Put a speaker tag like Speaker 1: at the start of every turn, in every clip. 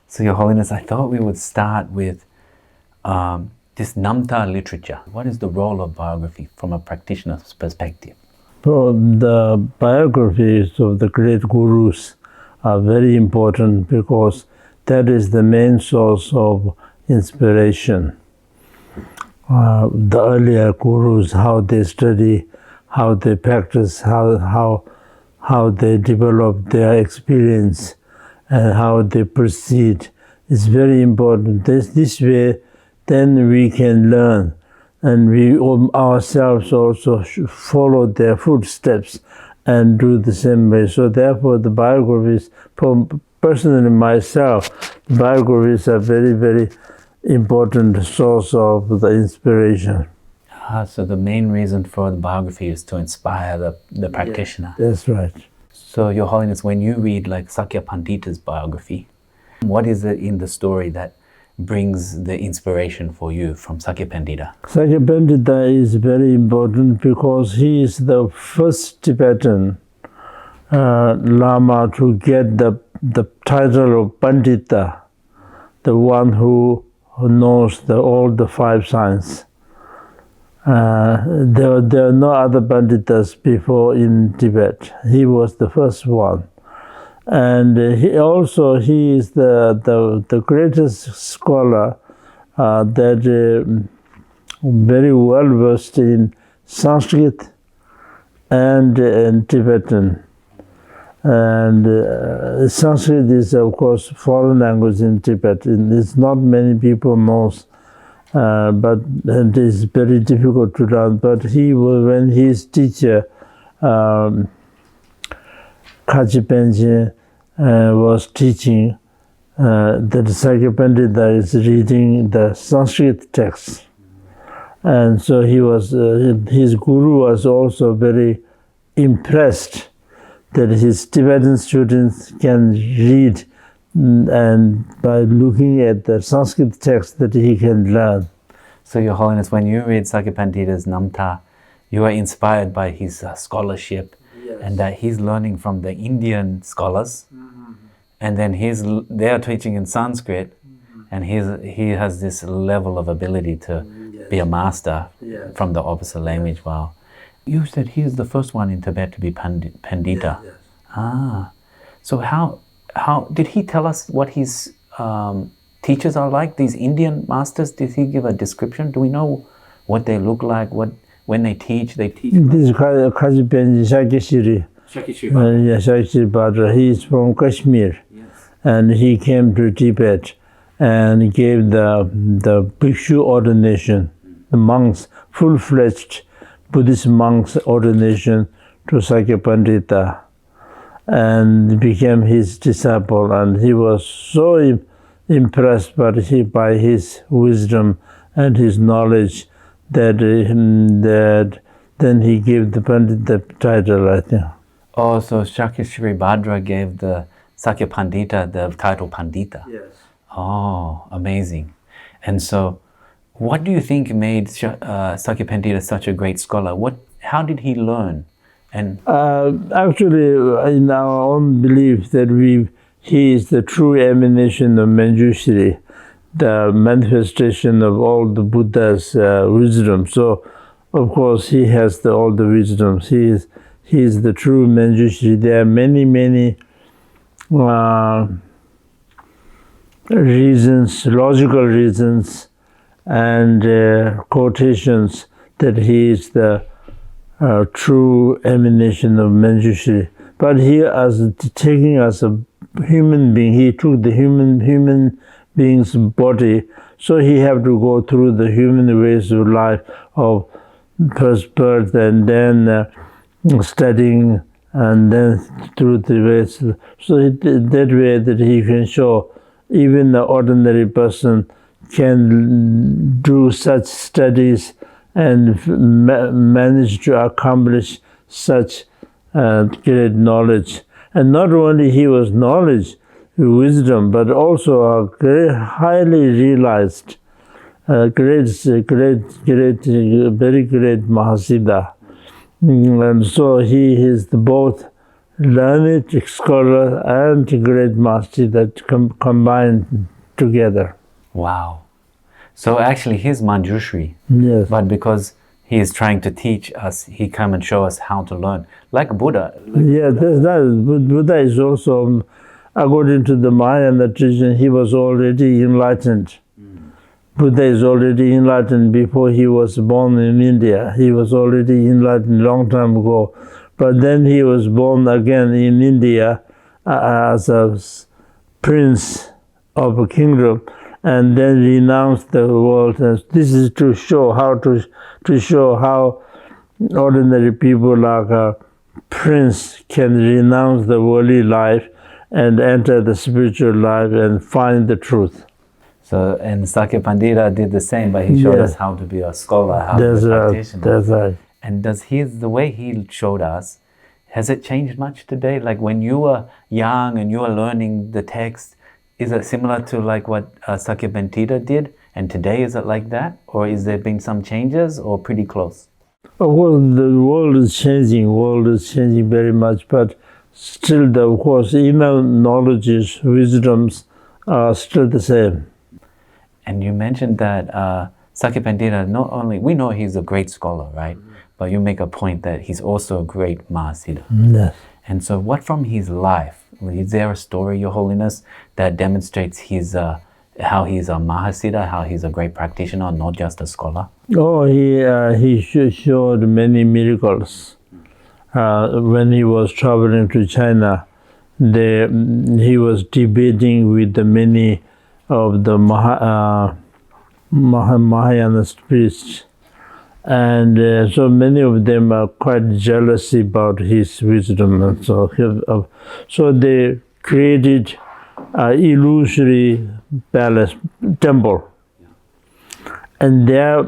Speaker 1: So, Your Holiness, I thought we would start with this Namta literature. What is the role of biography from a practitioner's perspective?
Speaker 2: So the biographies of the great gurus are very important because that is the main source of inspiration. The earlier gurus, how they study, how they practice, how they develop their experience, and how they proceed is very important. This way, then we can learn, and we ourselves also follow their footsteps and do the same way. So therefore, the biographies, for personally myself, biographies are very, very important source of the inspiration.
Speaker 1: So the main reason for the biography is to inspire the practitioner.
Speaker 2: That's right.
Speaker 1: So, Your Holiness, when you read like Sakya Pandita's biography, what is it in the story that brings the inspiration for you from Sakya Pandita?
Speaker 2: Sakya Pandita is very important because he is the first Tibetan Lama to get the title of Pandita, the one who knows all the five signs. There are no other Panditas before in Tibet. He was the first one. And he is the greatest scholar that very well versed in Sanskrit and in Tibetan. And Sanskrit is, of course, foreign language in Tibet. It's not many people knows, but it is very difficult to learn. But when his teacher, Kaji Penchen, was teaching that Sakya Pandita is reading the Sanskrit text. And so his guru was also very impressed that his Tibetan students can read, and by looking at the Sanskrit text that he can learn.
Speaker 1: So, Your Holiness, when you read Sakya Pandita's Namta, you are inspired by his scholarship, yes, and that he's learning from the Indian scholars, mm-hmm, and then they are teaching in Sanskrit, mm-hmm, and he has this level of ability to, yes, be a master, yes, from the opposite language. Wow. You said he is the first one in Tibet to be Pandita. Yes, yes. So how did he tell us what his teachers are like, these Indian masters? Did he give a description? Do we know what they look like? When they teach? This is
Speaker 2: Kaji Penchen Shakishri Bhadra. He is from Kashmir, yes, and he came to Tibet and gave the bhikshu ordination, the monks, full-fledged Buddhist monks ordination to Sakya Pandita, and became his disciple. And he was so impressed by his wisdom and his knowledge that then he gave the Pandit the title, I think.
Speaker 1: Oh, so Shakishri Bhadra gave the Sakya Pandita the title Pandita.
Speaker 2: Yes.
Speaker 1: Oh, amazing. And so, what do you think made Sakya Pandita such a great scholar? How did he learn? And
Speaker 2: actually, in our own belief that he is the true emanation of Manjushri, the manifestation of all the Buddha's wisdom. So, of course, he has all the wisdoms. He is the true Manjushri. There are many reasons, logical reasons, and quotations that he is the true emanation of Manjushri. But he, as taking as a human being, he took the human being's body, so he have to go through the human ways of life of first birth and then studying and then through the ways. So that way that he can show even the ordinary person can do such studies and manage to accomplish such great knowledge. And not only he was knowledge, wisdom, but also a very highly realized, very great Mahasiddha. And so he is both learned scholar and great master that combined together.
Speaker 1: Wow. So actually he's Manjushri,
Speaker 2: Yes.
Speaker 1: but because he is trying to teach us, he come and show us how to learn. Like Buddha.
Speaker 2: Yeah, that's that. Buddha is also, according to the Mahayan tradition, he was already enlightened. Buddha is already enlightened before he was born in India. He was already enlightened long time ago. But then he was born again in India as a prince of a kingdom, and then renounced the world. And this is to show how ordinary people like a prince can renounce the worldly life and enter the spiritual life and find the truth.
Speaker 1: So, and Sakya Pandita did the same, but he showed us how to be a scholar, how to be a practitioner.
Speaker 2: That's right.
Speaker 1: And the way he showed us, has it changed much today? Like when you were young and you were learning the text, is it similar to like what Sakya Pandita did? And today, is it like that? Or is there been some changes or pretty close?
Speaker 2: Of course, the world is changing very much, but still, of course, inner knowledges, wisdoms are still the same.
Speaker 1: And you mentioned that Sakya Pandita, not only, we know he's a great scholar, right? But you make a point that he's also a great Mahasiddha.
Speaker 2: Yes.
Speaker 1: And so what from his life, is there a story, Your Holiness, that demonstrates how he's a Mahasiddha, how he's a great practitioner, not just a scholar?
Speaker 2: Oh, he showed many miracles. When he was traveling to China, he was debating with the many of the Mahayana priests, and so many of them are quite jealous about his wisdom, and so they created an illusory palace, temple, and there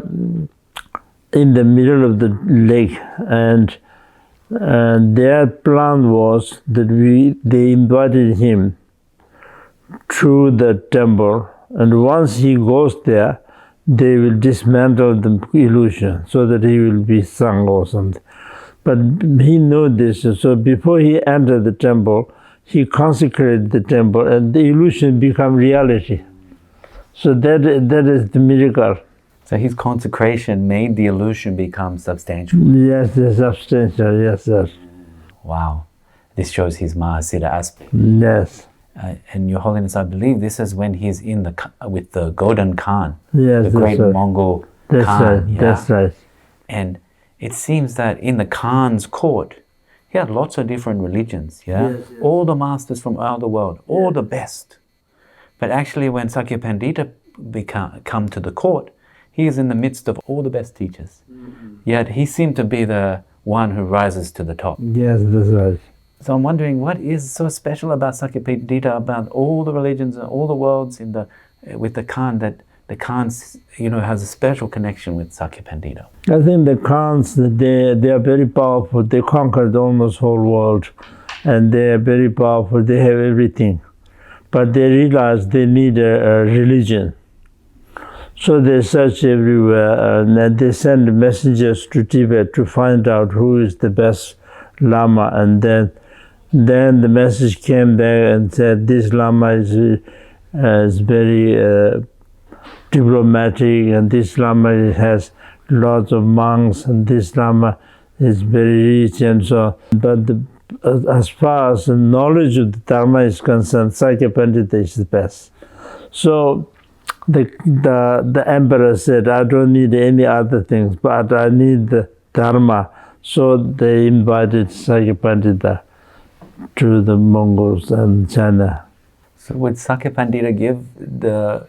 Speaker 2: in the middle of the lake, and their plan was that they invited him through the temple, and once he goes there, they will dismantle the illusion so that he will be sung or something. But he knew this, so before he entered the temple, he consecrated the temple, and the illusion became reality. So that is the miracle.
Speaker 1: So his consecration made the illusion become substantial.
Speaker 2: Yes, substantial. Yes, yes.
Speaker 1: Wow, this shows his Mahasiddha aspect.
Speaker 2: Yes.
Speaker 1: And Your Holiness, I believe this is when he's with the Golden Khan,
Speaker 2: yes,
Speaker 1: the great
Speaker 2: right.
Speaker 1: Mongol
Speaker 2: that's
Speaker 1: Khan.
Speaker 2: Right.
Speaker 1: Yeah?
Speaker 2: That's right.
Speaker 1: And it seems that in the Khan's court, he had lots of different religions. Yeah,
Speaker 2: yes.
Speaker 1: All the masters from all the world, all the best. But actually, when Sakya Pandita come to the court, he is in the midst of all the best teachers. Yet he seemed to be the one who rises to the top.
Speaker 2: Yes, that's right.
Speaker 1: So I'm wondering, what is so special about Sakya Pandita, about all the religions and all the worlds with the Khan, that the Khan, has a special connection with Sakya Pandita?
Speaker 2: I think the Khans, they are very powerful. They conquered almost whole world, and they are very powerful. They have everything, but they realize they need a religion. So they search everywhere, and they send messengers to Tibet to find out who is the best Lama, and then the message came back and said this Lama is very diplomatic, and this Lama has lots of monks, and this Lama is very rich, and so on. But as far as the knowledge of the Dharma is concerned, Sakya Pandita is the best. So the emperor said, I don't need any other things, but I need the Dharma. So they invited Sakya Pandita to the Mongols and China.
Speaker 1: So would Sakya Pandita give the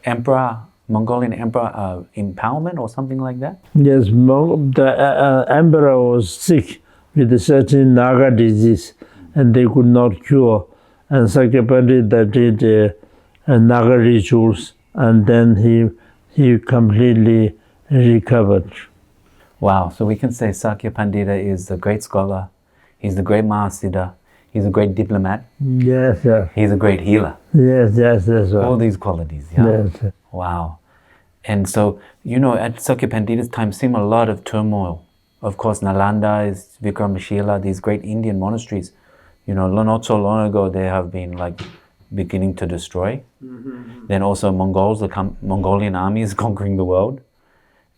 Speaker 1: Mongolian emperor empowerment or something like that?
Speaker 2: Yes, the emperor was sick with a certain Naga disease, and they could not cure. And Sakya Pandita did Naga rituals, and then he completely recovered.
Speaker 1: Wow, so we can say Sakya Pandita is a great scholar, he's the great Mahasiddha, he's a great diplomat.
Speaker 2: Yes, yes.
Speaker 1: He's a great healer.
Speaker 2: Yes, that's right.
Speaker 1: All these qualities, yeah?
Speaker 2: Yes.
Speaker 1: Wow. And so, at Sakya Pandita's time seemed a lot of turmoil. Of course, Nalanda, Vikramashila, these great Indian monasteries, not so long ago they have been like beginning to destroy. Then also Mongolian army is conquering the world.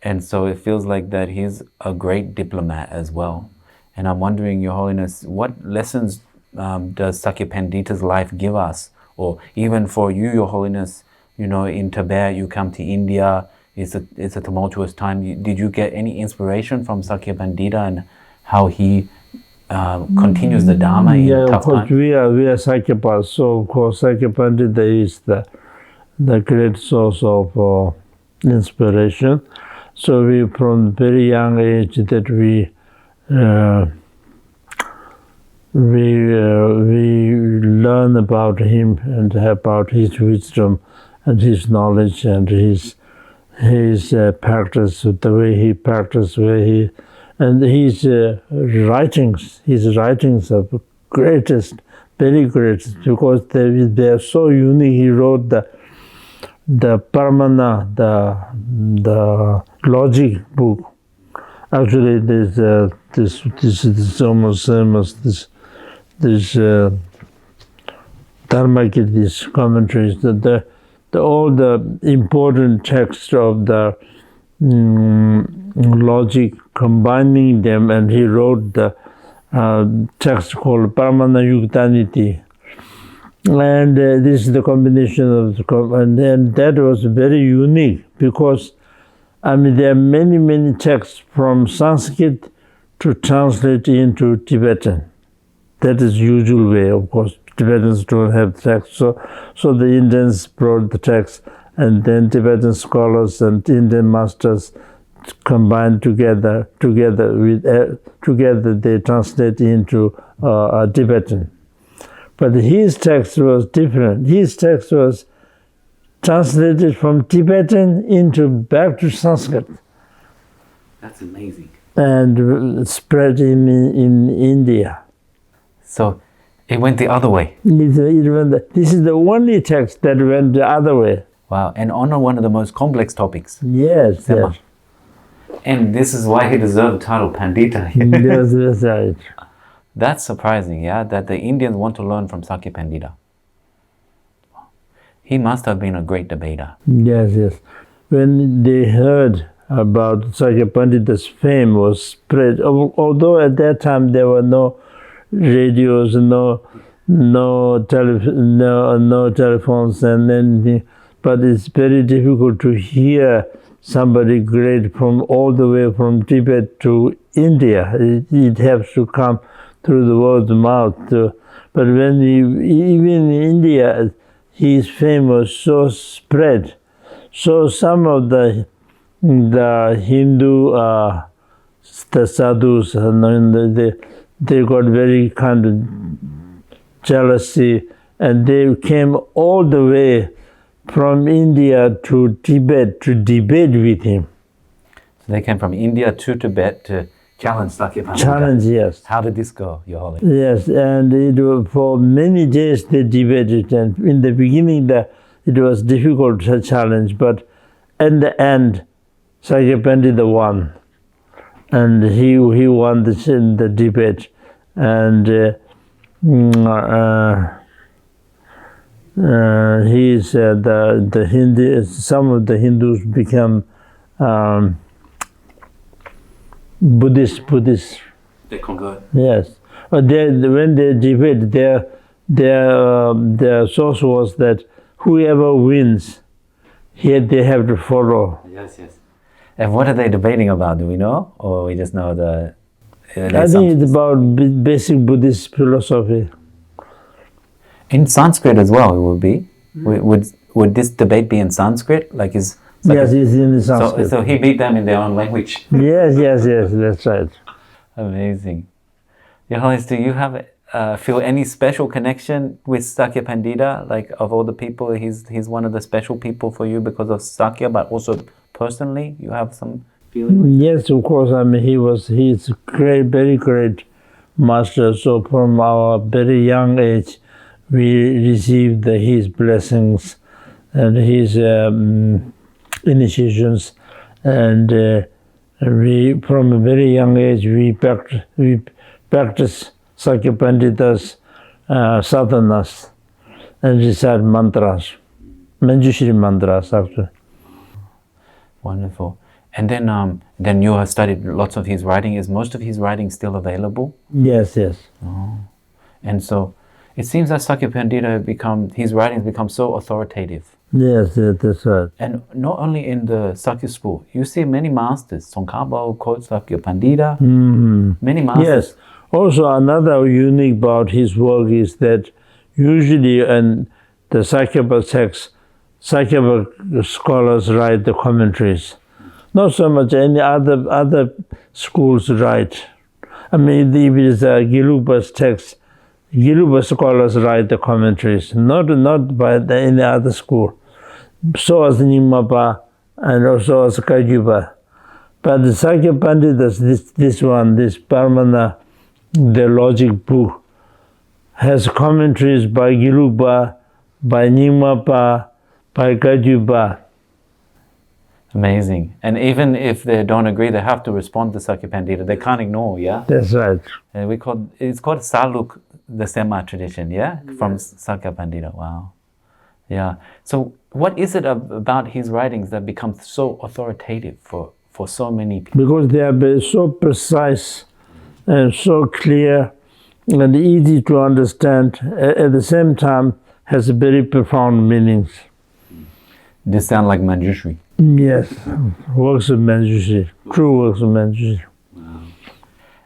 Speaker 1: And so it feels like that he's a great diplomat as well. And I'm wondering, Your Holiness, what lessons does Sakya Pandita's life give us? Or even for you, Your Holiness, in Tibet, you come to India, it's a tumultuous time. Did you get any inspiration from Sakya Pandita and how he continues the Dharma in tough times?
Speaker 2: We are Sakyapas, so of course Sakya Pandita is the great source of inspiration. So we, from very young age, that we learn about him and about his wisdom and his knowledge and his practice, the way he practiced, and his writings are greatest, very greatest, because they are so unique. He wrote the Pramana, the logic book. Actually, this is almost same as this Dharma, these commentaries. All the important texts of the logic, combining them, and he wrote the text called Pramana Yuktaniti. And this is the combination of and that was very unique, because there are many texts from Sanskrit to translate into Tibetan. That is usual way, of course. Tibetans don't have text, so the Indians brought the text, and then Tibetan scholars and Indian masters combined together they translate into Tibetan. But his text was different. His text was translated from Tibetan back to Sanskrit.
Speaker 1: That's amazing.
Speaker 2: And spread in India.
Speaker 1: So it went the other way.
Speaker 2: This is the only text that went the other way.
Speaker 1: Wow, and on one of the most complex topics.
Speaker 2: Yes, yes.
Speaker 1: And this is why he deserved the title Pandita.
Speaker 2: Yes, that's right.
Speaker 1: That's surprising, yeah, that the Indians want to learn from Sakya Pandita. He must have been a great debater.
Speaker 2: Yes, yes. When they heard about Sakya Pandita's fame was spread, although at that time there were no radios, no telephones and anything, but it's very difficult to hear somebody great from all the way from Tibet to India. It has to come through the word of mouth. But when even in India, his fame was so spread. So some of the Hindu the sadhus, they got very kind of jealousy, and they came all the way from India to Tibet to debate with him.
Speaker 1: So they came from India to Tibet to challenge Sakya Pandita.
Speaker 2: Challenge, yes.
Speaker 1: How did this go, Your Holiness?
Speaker 2: Yes, and for many days they debated, and in the beginning it was difficult to challenge, but at the end, Sakya Pandita won, and he won the debate, and the Hindu. Some of the Hindus became Buddhist.
Speaker 1: They convert.
Speaker 2: Yes, but when they debate, their source was that whoever wins, they have to follow.
Speaker 1: Yes. And what are they debating about? Do we know, or we just know the?
Speaker 2: I think it's about basic Buddhist philosophy.
Speaker 1: In Sanskrit as well, it would be. Would this debate be in Sanskrit? Like yes,
Speaker 2: it's in Sanskrit.
Speaker 1: So he beat them in their own language.
Speaker 2: Yes, that's right.
Speaker 1: Amazing. Your Holiness, do you have feel any special connection with Sakya Pandita? Like of all the people, he's one of the special people for you because of Sakya, but also personally, you have some feeling?
Speaker 2: Yes, of course. He's a great, very great master. So from our very young age, we received his blessings and his initiations, and from a very young age we practice Sakya Pandita's sadhanas and recite mantras, Manjushri mantras actually.
Speaker 1: Wonderful. And then you have studied lots of his writing. Is most of his writing still available?
Speaker 2: Yes, yes.
Speaker 1: Oh. And so it seems that Sakya Pandita his writings become so authoritative.
Speaker 2: Yes, yes, that's right.
Speaker 1: And not only in the Sakya school, you see many masters. Tsongkhapa quotes Sakya Pandita. Many masters.
Speaker 2: Yes. Also, another unique about his work is that usually in the Sakyapa text, Sakyapa scholars write the commentaries. Not so much any other schools write. I mean, if it is Gelugpa's text, Gelugpa scholars write the commentaries, not by any other school. So as Nyingmapa and also as Kagyupa. But the Sakya Pandita's, this Paramana, the logic book, has commentaries by Gelugpa, by Nyingmapa, by Kagyupa.
Speaker 1: Amazing. And even if they don't agree, they have to respond to Sakya Pandita. They can't ignore, yeah?
Speaker 2: That's right.
Speaker 1: And it's called Saluk, the Sema tradition, yeah? From Sakya Pandita. Wow. Yeah. So what is it about his writings that become so authoritative for so many people?
Speaker 2: Because they are so precise and so clear and easy to understand, at the same time has very profound meanings.
Speaker 1: This sound like Manjushri.
Speaker 2: Yes, works of Manjushri, true works of Manjushri.
Speaker 1: Wow.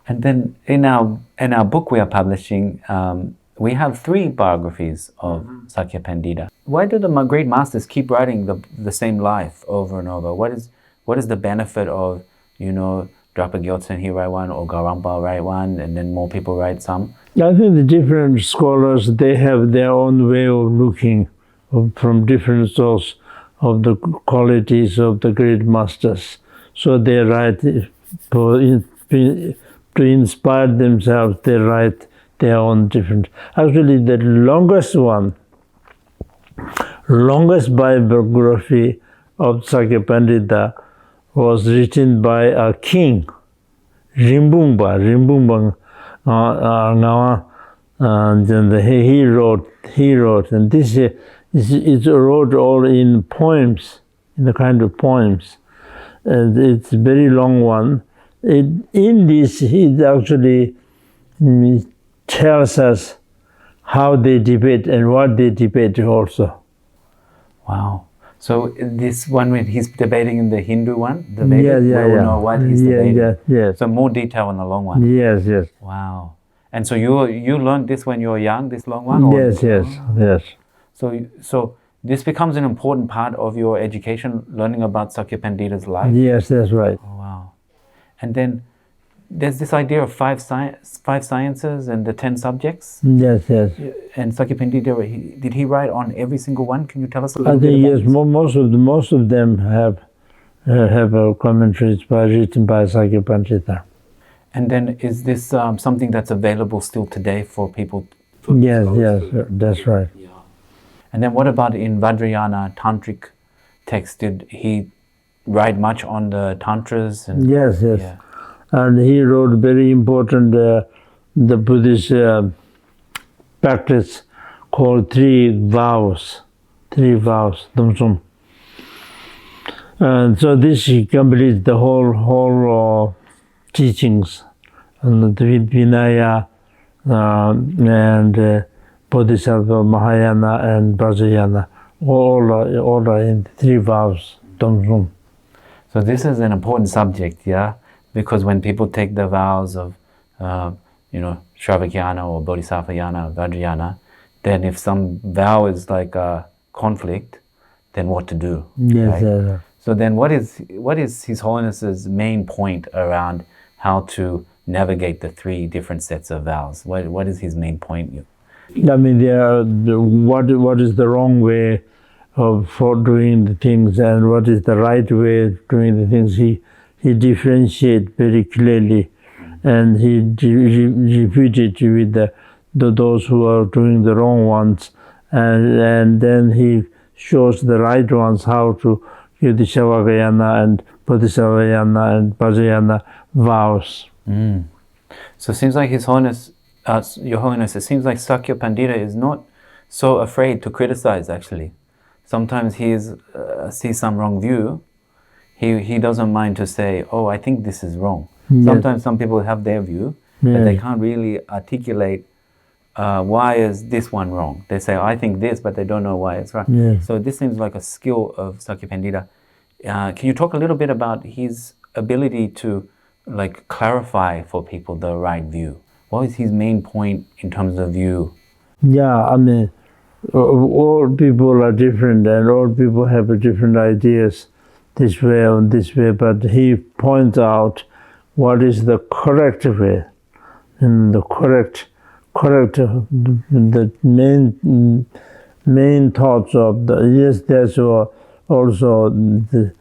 Speaker 1: And then in our book we are publishing, we have 3 biographies of Sakya Pandita. Why do the great masters keep writing the same life over and over? What is the benefit of, Drapa Gyotsen, he write one, or Garampa write one, and then more people write some?
Speaker 2: I think the different scholars, they have their own way of looking from different sources of the qualities of the great masters. So they write to inspire themselves, they write their own different. Actually, the longest biography of Sakya Pandita was written by a king, Rinpoche, and then he wrote, and this is wrote all in poems, in the kind of poems, and it's a very long one. In this, he actually tells us how they debate and what they debate also.
Speaker 1: Wow. So this one, when he's debating in the Hindu one, the Vedic, we will know what he's debating.
Speaker 2: Yes.
Speaker 1: So more detail on the long one.
Speaker 2: Yes.
Speaker 1: Wow. And so you learned this when you were young, this long one? Or?
Speaker 2: Yes.
Speaker 1: So this becomes an important part of your education, learning about Sakya Pandita's life?
Speaker 2: Yes, that's right.
Speaker 1: Oh, wow. And then there's this idea of five sciences and the 10 subjects?
Speaker 2: Yes.
Speaker 1: And Sakya Pandita, did he write on every single one? Can you tell us a little bit
Speaker 2: about
Speaker 1: about
Speaker 2: this? Most of them have commentaries written by Sakya Pandita.
Speaker 1: And then is this something that's available still today for people?
Speaker 2: Yes, that's right.
Speaker 1: Yeah. And then what about in Vajrayana tantric text? Did he write much on the tantras? And,
Speaker 2: yes.
Speaker 1: Yeah.
Speaker 2: And he wrote very important the Buddhist practice called 3 vows, Dumsum. And so this completes the whole teachings, and the Vinaya and Bodhisattva, Mahayana and Vajrayana, all are in 3 vows, Dumsum.
Speaker 1: So this is an important subject, yeah? Because when people take the vows of, Shravakayana or Bodhisattvayana, Vajrayana, then if some vow is like a conflict, then what to do?
Speaker 2: Yes.
Speaker 1: Right? So then what is His Holiness's main point around how to navigate the 3 different sets of vows? What is his main point?
Speaker 2: I mean, what is the wrong way for doing the things and what is the right way of doing the things? He differentiates very clearly, and he refuted with those who are doing the wrong ones, and then he shows the right ones how to give the Shavakayana and Bodhisattvayana and Vajrayana vows.
Speaker 1: So it seems like His Holiness Your Holiness, it seems like Sakya Pandita is not so afraid to criticize, actually. Sometimes he sees some wrong view. He doesn't mind to say, oh, I think this is wrong. Yes. Sometimes some people have their view, but they can't really articulate why is this one wrong. They say, I think this, but they don't know why it's right.
Speaker 2: Yes.
Speaker 1: So this seems like a skill of Sakya Pandita. Can you talk a little bit about his ability to clarify for people the right view? What is his main point in terms of view?
Speaker 2: Yeah, I mean, all people are different and all people have different ideas this way or this way, but he points out what is the correct way and the correct the main thoughts of the, yes, there's also the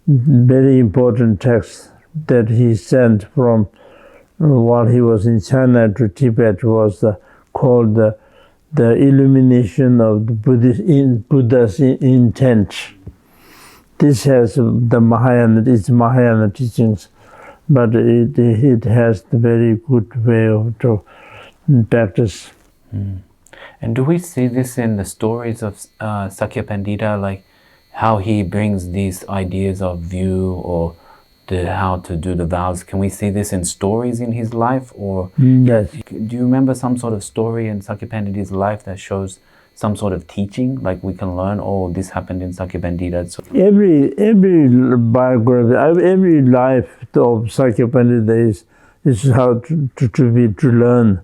Speaker 2: very important text that he sent from while he was in China to Tibet was called the illumination of the Buddha's intent. This has the Mahayana teachings, but it has the very good way of to practice.
Speaker 1: And do we see this in the stories of Sakya Pandita, like how he brings these ideas of view or how to do the vows? Can we see this in stories in his life? Or
Speaker 2: yes.
Speaker 1: Do you remember some sort of story in Sakya Pandita's life that shows some sort of teaching, like we can learn, oh, this happened in Sakya Pandita? So
Speaker 2: every biography, every life of Sakya Pandita is how to learn,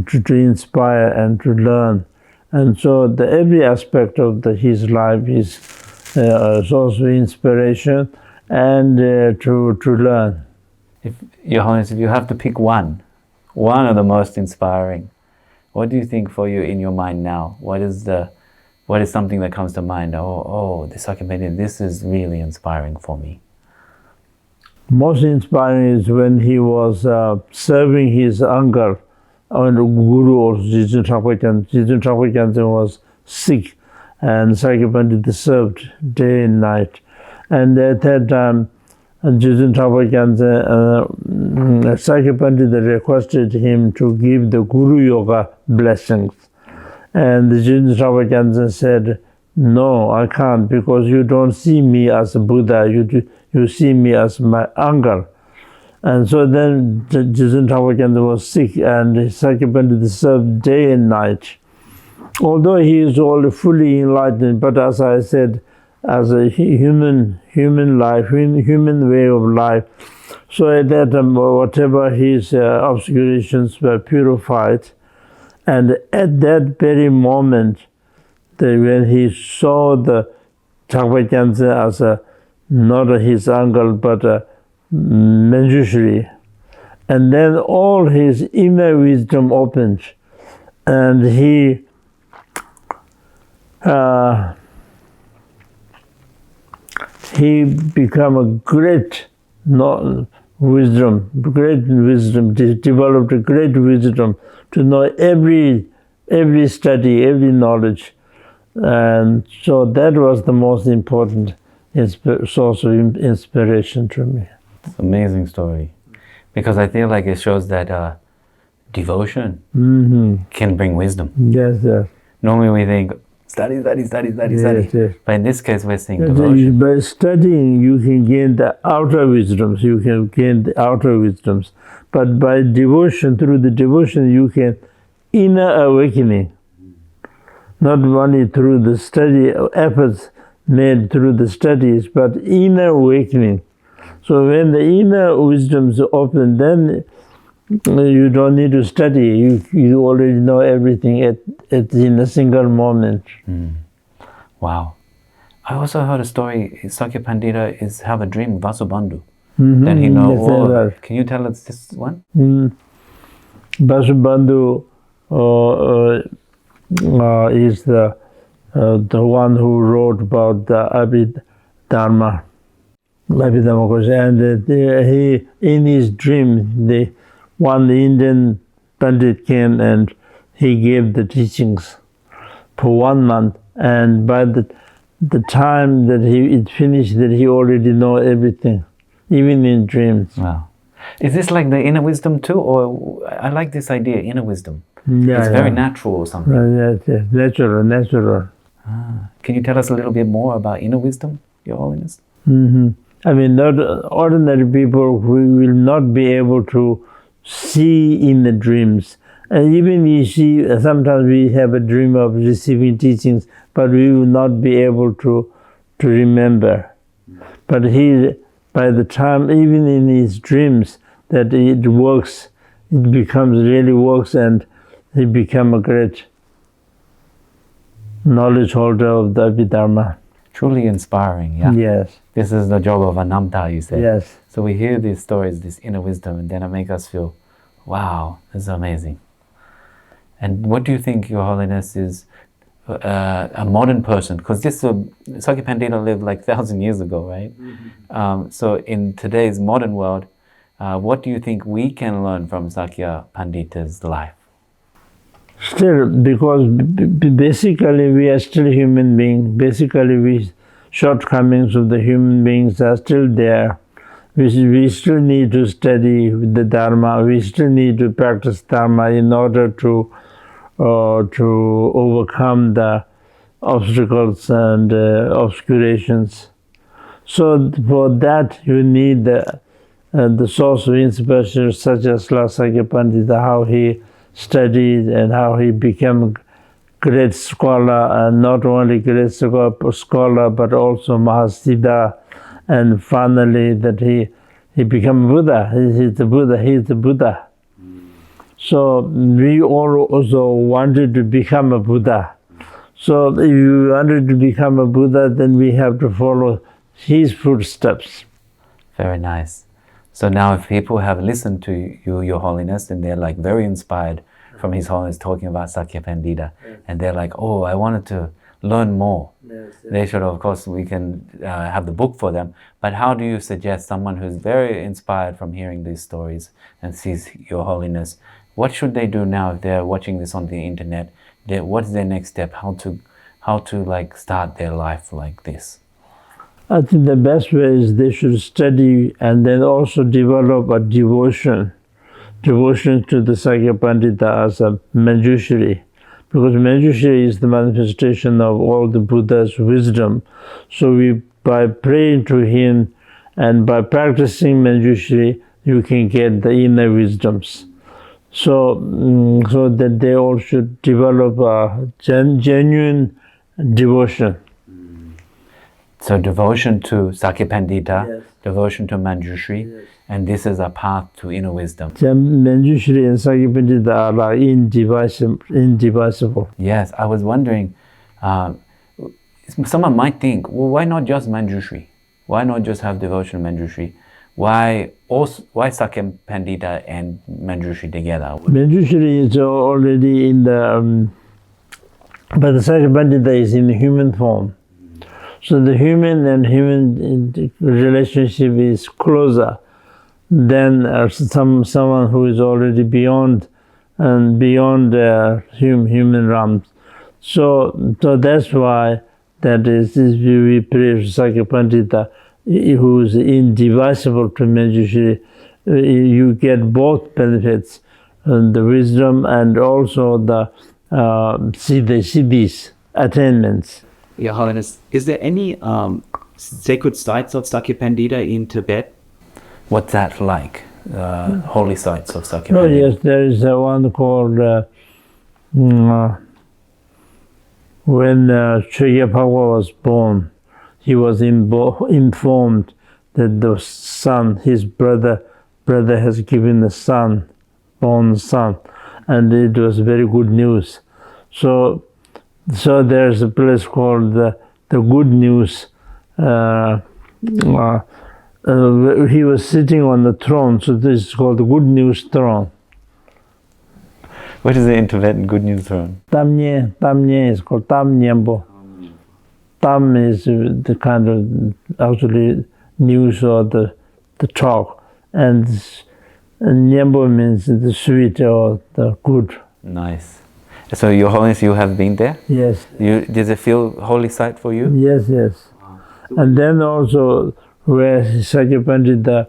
Speaker 2: to inspire and to learn. And so every aspect of his life is also inspiration and to learn.
Speaker 1: Your Holiness, if you have to pick one of the most inspiring, what do you think for you in your mind now? What is something that comes to mind? Oh, the Sakya Pandita, this is really inspiring for me.
Speaker 2: Most inspiring is when he was serving his uncle, and Guru or Jijun Thakur. Jijun Thakur was sick, and Sakya Pandita served day and night. And at that time, Jijun Thakur, Sakya Pandita requested him to give the Guru Yoga blessings. And Jijun Thakur said, no, I can't, because you don't see me as a Buddha, you see me as my uncle. And so then Jijun Thakur was sick, and Sakya Pandita served day and night. Although he is all fully enlightened, but as I said, as a human life, human way of life. So at that time, whatever his obscurations were purified, and at that very moment, when he saw the Thakur as not his uncle, but a Manjushri, and then all his inner wisdom opened, and he became a great wisdom, developed a great wisdom to know every study, every knowledge. And so that was the most important source of inspiration to me.
Speaker 1: It's an amazing story, because I feel like it shows that devotion can bring wisdom.
Speaker 2: Yes, yes.
Speaker 1: Normally we think, study.
Speaker 2: Yes.
Speaker 1: But in this case, we're seeing devotion.
Speaker 2: By studying, you can gain the outer wisdoms. But by devotion, through the devotion, you can inner awakening. Not only through the study efforts made through the studies, but inner awakening. So when the inner wisdoms open, then you don't need to study. You already know everything in a single moment.
Speaker 1: Wow. I also heard a story, Sakya Pandita have a dream, Vasubandhu. Then he knows. Can you tell us this one?
Speaker 2: Vasubandhu is the one who wrote about the Dharma. And he, in his dream, one Indian Pandit came and he gave the teachings for 1 month. And by the time that it finished, that he already know everything, even in dreams.
Speaker 1: Wow. Is this like the inner wisdom too, or I like this idea, inner wisdom?
Speaker 2: Yeah,
Speaker 1: it's very natural or something.
Speaker 2: Yes, natural.
Speaker 1: Can you tell us a little bit more about inner wisdom, Your Holiness?
Speaker 2: I mean, not ordinary people who will not be able to see in the dreams. And even you see, sometimes we have a dream of receiving teachings, but we will not be able to remember. But he, by the time, even in his dreams, that it works, it really works, and he become a great knowledge holder of the Dharma.
Speaker 1: Truly inspiring, yeah?
Speaker 2: Yes.
Speaker 1: This is the job of Anamta, you said.
Speaker 2: Yes.
Speaker 1: So we hear these stories, this inner wisdom, and then it makes us feel, wow, this is amazing. And what do you think, Your Holiness, is a modern person? Because this Sakya Pandita lived like 1,000 years ago, right? So in today's modern world, what do you think we can learn from Sakya Pandita's life?
Speaker 2: Still, because basically we are still human beings. Basically, shortcomings of the human beings are still there. We still need to study the Dharma. We still need to practice Dharma in order to overcome the obstacles and obscurations. So for that, you need the source of inspiration, such as Sakya Pandita, how he studied and how he became a great scholar, and not only great scholar but also Mahasiddha, and finally that he became Buddha. He's the Buddha. So we all also wanted to become a Buddha. So if you wanted to become a Buddha, then we have to follow his footsteps.
Speaker 1: Very nice. So now if people have listened to you, Your Holiness, and they're like very inspired from His Holiness talking about Sakya Pandita, and they're like, oh, I wanted to learn more. They should, of course, we can have the book for them. But how do you suggest someone who's very inspired from hearing these stories and sees Your Holiness, what should they do now if they're watching this on the internet? What's their next step? How to like start their life like this?
Speaker 2: I think the best way is they should study and then also develop a devotion to the Sakya Pandita as a Manjushri, because Manjushri is the manifestation of all the Buddha's wisdom. So by praying to him and by practicing Manjushri, you can get the inner wisdoms. So that they all should develop a genuine devotion.
Speaker 1: So devotion to Sakya Pandita,
Speaker 2: yes.
Speaker 1: Devotion to Manjushri, yes. And this is a path to inner wisdom.
Speaker 2: Manjushri and Sakya Pandita are like indivisible.
Speaker 1: Yes, I was wondering, someone might think, well, why not just Manjushri? Why not just have devotion to Manjushri? Why Sakya Pandita and Manjushri together?
Speaker 2: Manjushri is already in the, but the Sakya Pandita is in the human form. So the human and human relationship is closer than someone who is already beyond human realms. So that's why that is we pray to Sakya Pandita, who is indivisible to Manjushri. You get both benefits, the wisdom and also the siddhis, attainments.
Speaker 3: Your Holiness, is there any sacred sites of Sakya Pandita in Tibet?
Speaker 1: What's that like? Holy sites of Sakya Pandita?
Speaker 2: Oh yes, there is one called when Trichen was born, he was informed that the son, his brother has given a son, born son, and it was very good news. So there's a place called the Good News. He was sitting on the throne, so this is called the Good News throne.
Speaker 1: What is it in Tibetan, Good News throne?
Speaker 2: Tamnye is called Tam Nyembo. Tam is the kind of actually news or the talk, and Nyembo means the sweet or the good.
Speaker 1: Nice. So Your Holiness, you have been there?
Speaker 2: Yes.
Speaker 1: Does it feel holy site for you?
Speaker 2: Yes. And then also where Sakya Pandita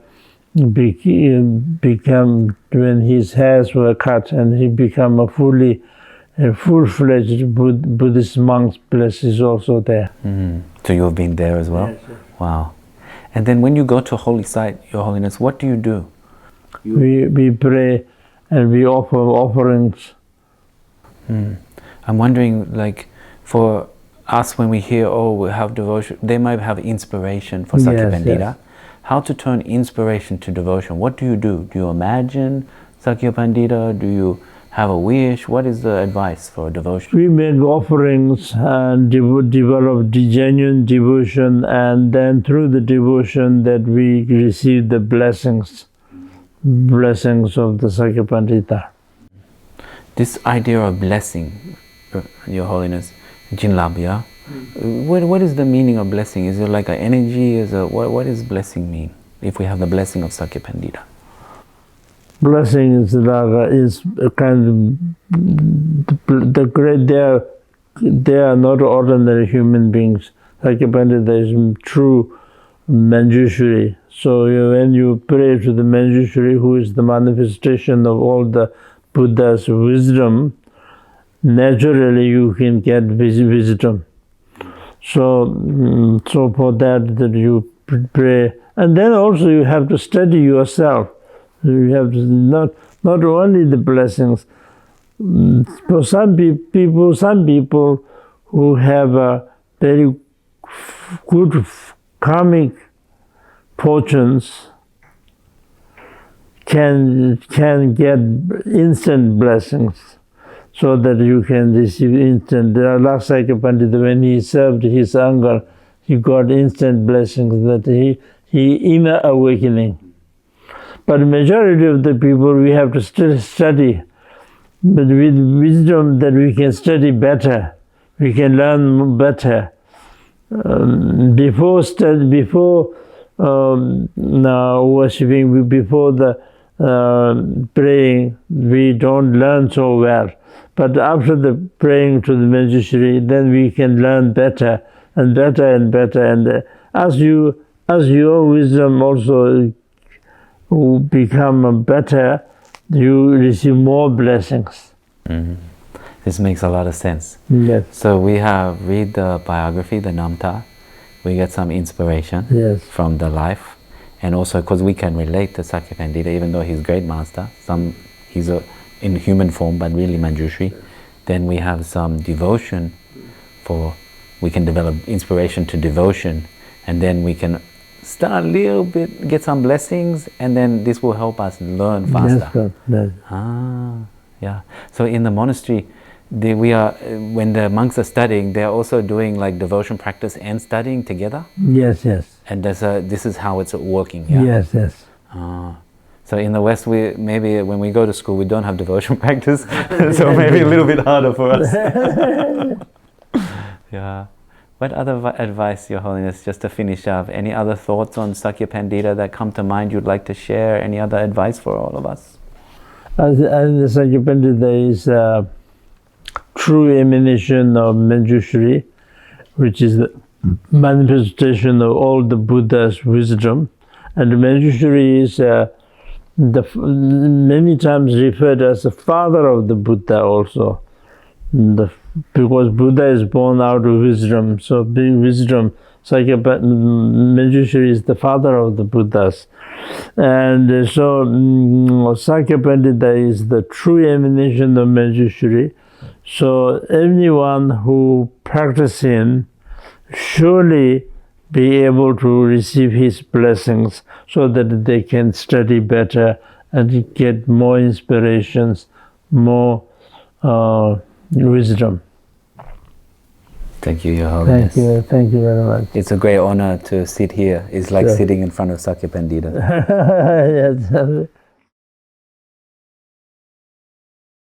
Speaker 2: become, when his hairs were cut and he became a full-fledged Buddhist monk, place is also there.
Speaker 1: So you have been there as well?
Speaker 2: Yes, yes.
Speaker 1: Wow. And then when you go to a holy site, Your Holiness, what do you do?
Speaker 2: We pray and we offer offerings.
Speaker 1: I'm wondering, like, for us when we hear, oh, we have devotion, they might have inspiration for Sakya
Speaker 2: Yes,
Speaker 1: Pandita.
Speaker 2: yes.
Speaker 1: How to turn inspiration to devotion? What do? Do you imagine Sakya Pandita? Do you have a wish? What is the advice for devotion?
Speaker 2: We make offerings and develop the genuine devotion, and then through the devotion that we receive the blessings of the Sakya Pandita.
Speaker 1: This idea of blessing, Your Holiness, Jinlabya, what is the meaning of blessing? Is it like an energy? What does blessing mean if we have the blessing of Sakya Pandita?
Speaker 2: Blessing is a kind of the great. They are not ordinary human beings. Sakya Pandita is true Manjushri. So when you pray to the Manjushri, who is the manifestation of all the Buddha's wisdom, naturally you can get wisdom. So for that you pray, and then also you have to study yourself. You have to not only the blessings. For some people who have a very good karmic fortunes can get instant blessings, so that you can receive instant. Like Sakya Pandita, when he served his uncle, he got instant blessings, that he inner awakening. But the majority of the people, we have to still study, but with wisdom that we can study better, we can learn better. Before worshipping, before the praying, we don't learn so well. But after the praying to the Manjushri, then we can learn better and better and better. And as your wisdom also become better, you receive more blessings.
Speaker 1: This makes a lot of sense.
Speaker 2: Yes.
Speaker 1: So we have read the biography, the Namta. We get some inspiration from the life, and also because we can relate to Sakya Pandita, even though he's great master. He's in human form, but really Manjushri. Then we have some devotion we can develop inspiration to devotion, and then we can start a little bit, get some blessings, and then this will help us learn faster.
Speaker 2: Yes.
Speaker 1: Yeah. So in the monastery, when the monks are studying, they're also doing like devotion practice and studying together.
Speaker 2: Yes.
Speaker 1: And this is how it's working. Yeah?
Speaker 2: Yes.
Speaker 1: So in the West, maybe when we go to school, we don't have devotion practice, so maybe a little bit harder for us. Yeah. What other advice, Your Holiness, just to finish up? Any other thoughts on Sakya Pandita that come to mind you'd like to share? Any other advice for all of us?
Speaker 2: The Sakya Pandita is a true emanation of Manjushri, which is the manifestation of all the Buddha's wisdom. And Manjushri is many times referred as the father of the Buddha also. Because Buddha is born out of wisdom, so being wisdom, Manjushri is the father of the Buddhas. And so Sakya Pandita is the true emanation of Manjushri. So anyone who practices him surely be able to receive his blessings, so that they can study better and get more inspirations, more wisdom.
Speaker 1: Thank you, Your Holiness.
Speaker 2: Thank you very much.
Speaker 1: It's a great honor to sit here. It's like sitting in front of Sakya Pandita.
Speaker 2: Yes.